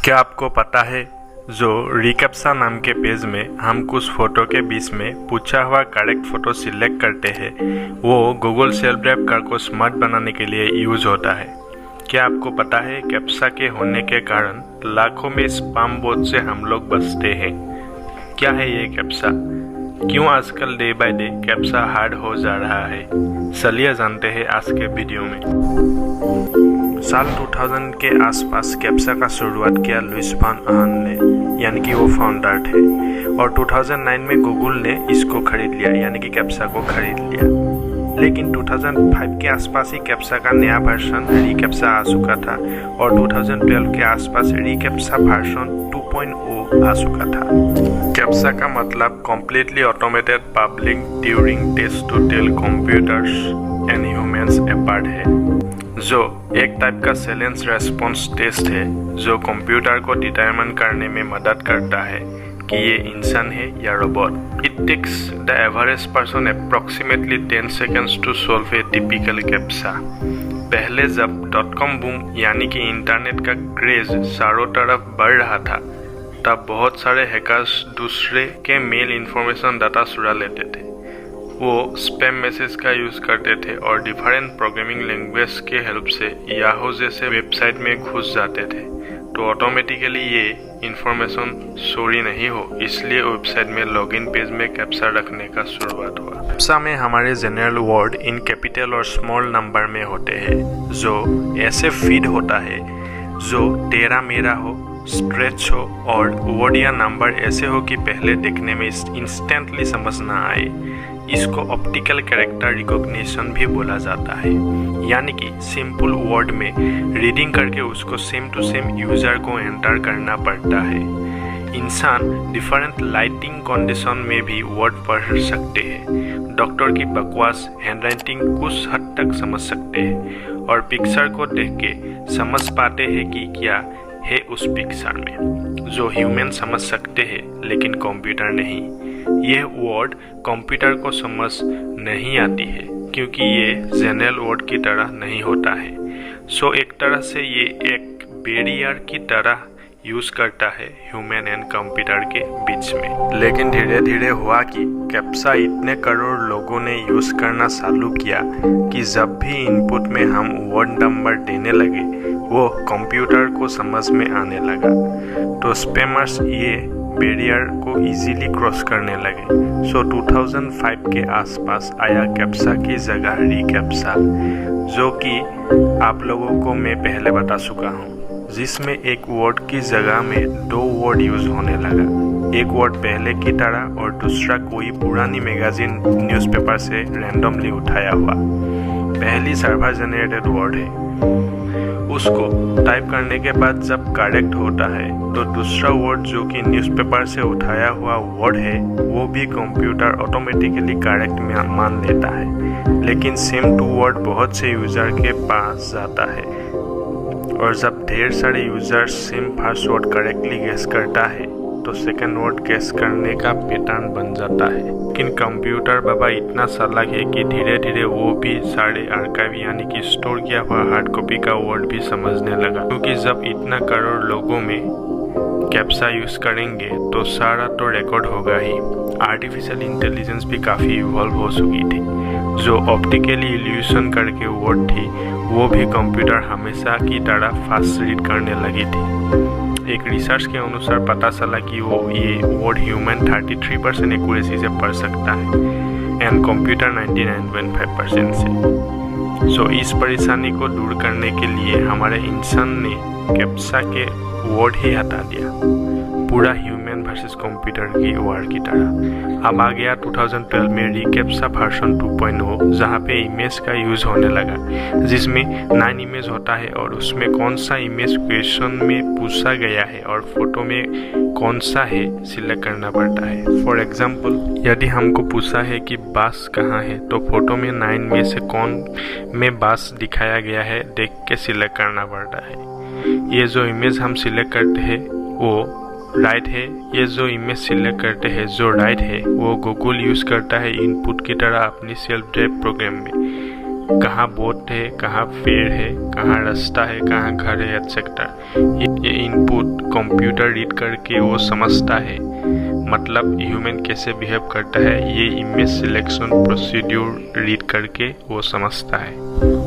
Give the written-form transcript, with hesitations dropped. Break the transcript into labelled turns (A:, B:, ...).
A: क्या आपको पता है, जो रिकैप्चा नाम के पेज में हम कुछ फोटो के बीच में पूछा हुआ करेक्ट फोटो सिलेक्ट करते हैं, वो गूगल सेल्फ ड्राइव कार को स्मार्ट बनाने के लिए यूज होता है। क्या आपको पता है, कैप्चा के होने के कारण लाखों में स्पैम बॉट से हम लोग बचते हैं। क्या है ये कैप्चा? क्यों आजकल day by day captcha hard हो जा रहा है? चलिए जानते हैं आज के वीडियो में। साल 2000 के आसपास कैप्चा का शुरुआत किया लुइस वान आहन ने, यानी कि वो फाउंडर थे, और 2009 में गूगल ने इसको खरीद लिया, यानी कि कैप्चा को खरीद लिया। लेकिन 2005 के आसपास ही कैप्चा का नया वर्जन रिकैप्चा आ चुका था, और 2012 के आसपास रिकैप्चा वर्जन 2.0 आ चुका था। कैप्चा का मतलब completely automated public Turing test to tell computers and humans apart है, जो एक टाइप का साइलेंस रेस्पॉन्स टेस्ट है जो कंप्यूटर को डिटरमाइन करने में मदद करता है कि ये इंसान है या robot. It takes the average person approximately 10 seconds to solve a typical captcha. पहले जब .com बूम यानी कि इंटरनेट का क्रेज चारों तरफ बढ़ रहा था, तब बहुत सारे हैकर्स दूसरे के मेल इंफॉर्मेशन डाटा चुरा लेते थे। वो स्पैम मैसेज का यूज़ करते थे और डिफरेंट प्रोग्रामिंग लैंग्वेज के हेल्प से याहू जैसे वेबसाइट में घुस जाते थे, तो ऑटोमेटिकली ये इंफॉर्मेशन चोरी नहीं हो, इसलिए वेबसाइट में लॉगिन पेज में कैप्चा रखने का शुरुआत हुआ। कैप्चा में हमारे जनरल वर्ड इन कैपिटल और स्मॉल नंबर में होते हैं, जो ऐसे फीड होता है जो तेरा मेरा हो, स्ट्रेच हो, और वर्ड या नंबर ऐसे हो कि पहले देखने में इंस्टेंटली समझ ना आए। इसको ऑप्टिकल कैरेक्टर रिकॉग्निशन भी बोला जाता है, यानी कि सिंपल वर्ड में रीडिंग करके उसको सेम टू सेम यूजर को एंटर करना पड़ता है। इंसान डिफरेंट लाइटिंग कंडीशन में भी वर्ड पढ़ सकते हैं, डॉक्टर की बकवास हैंडराइटिंग कुछ हद तक समझ सकते हैं, और पिक्चर को देख के समझ पाते हैं कि क्या है उस पिक्चर में, जो ह्यूमन समझ सकते हैं लेकिन कंप्यूटर नहीं। यह वर्ड कंप्यूटर को समझ नहीं आती है क्योंकि ये जनरल वर्ड की तरह नहीं होता है। सो एक तरह से ये एक बैरियर की तरह यूज करता है ह्यूमन एंड कंप्यूटर के बीच में। लेकिन धीरे धीरे हुआ कि कैप्चा इतने करोड़ लोगों ने यूज करना चालू किया कि जब भी इनपुट में हम वर्ड नंबर देने लगे, वो कंप्यूटर को समझ में आने लगा, तो स्पैमर्स ये बैरियर को इजीली क्रॉस करने लगे। सो 2005 के आसपास आया कैप्चा की जगह रिकैप्चा, जो कि आप लोगों को मैं पहले बता चुका हूँ, जिसमें एक वर्ड की जगह में 2 वर्ड यूज होने लगा। एक वर्ड पहले की तरह और दूसरा कोई पुरानी मैगजीन न्यूज़पेपर से रैंडमली उठाया हुआ। पहली सर्वर जनरेटेड वर्ड है, उसको टाइप करने के बाद जब करेक्ट होता है, तो दूसरा वर्ड जो कि न्यूज़पेपर से उठाया हुआ वर्ड है, वो भी कंप्यूटर ऑटोमेटिकली करेक्ट में मान लेता है। लेकिन सेम टू वर्ड बहुत से यूजर के पास जाता है, और जब ढेर सारे user same first word correctly guess करता है, तो सेकंड वर्ड गेस करने का पैटर्न बन जाता है। लेकिन कंप्यूटर बाबा इतना चालाक है कि धीरे धीरे वो भी सारे आर्काइव यानी कि स्टोर किया हुआ हार्ड कॉपी का वर्ड भी समझने लगा, क्योंकि जब इतना करोड़ लोगों में कैप्चा यूज करेंगे तो सारा तो रिकॉर्ड होगा ही। आर्टिफिशियल इंटेलिजेंस भी काफ़ी इवॉल्व हो चुकी थी, जो ऑप्टिकली इल्यूशन करके वर्ड थी, वो भी कंप्यूटर हमेशा की तरह फास्ट रीड करने लगी थी। एक रिसर्च के अनुसार पता चला कि ये वर्ड ह्यूमन 33% एक्यूरेसी से पढ़ सकता है एंड कंप्यूटर 99.5% से। सो इस परेशानी को दूर करने के लिए हमारे इंसान ने कैप्चा के वर्ड ही हटा दिया, पूरा ह्यूमन वर्सेस कंप्यूटर की वार की तरह। अब आ गया 2012 में रिकैप्चा वर्जन 2.0, जहाँ पे इमेज का यूज होने लगा, जिसमें 9 इमेज होता है और उसमें कौन सा इमेज क्वेश्चन में पूछा गया है और फोटो में कौन सा है सिलेक्ट करना पड़ता है। फॉर एग्जाम्पल, यदि हमको पूछा है कि बांस कहाँ है, तो फोटो में 9 में से कौन में बांस दिखाया गया है देख के सिलेक्ट करना पड़ता है। ये जो इमेज हम सिलेक्ट करते हैं वो राइट है, ये जो इमेज सिलेक्ट करते हैं जो राइट है, वो गूगल यूज़ करता है इनपुट की तरह अपनी सेल्फ ड्राइव प्रोग्राम में। कहाँ बोट है, कहाँ पेड़ है, कहाँ रास्ता है, कहाँ घर है, एक्सेट्रा। ये इनपुट कंप्यूटर रीड करके वो समझता है, मतलब ह्यूमन कैसे बिहेव करता है, ये इमेज सिलेक्शन प्रोसीड्यूर रीड करके वो समझता है।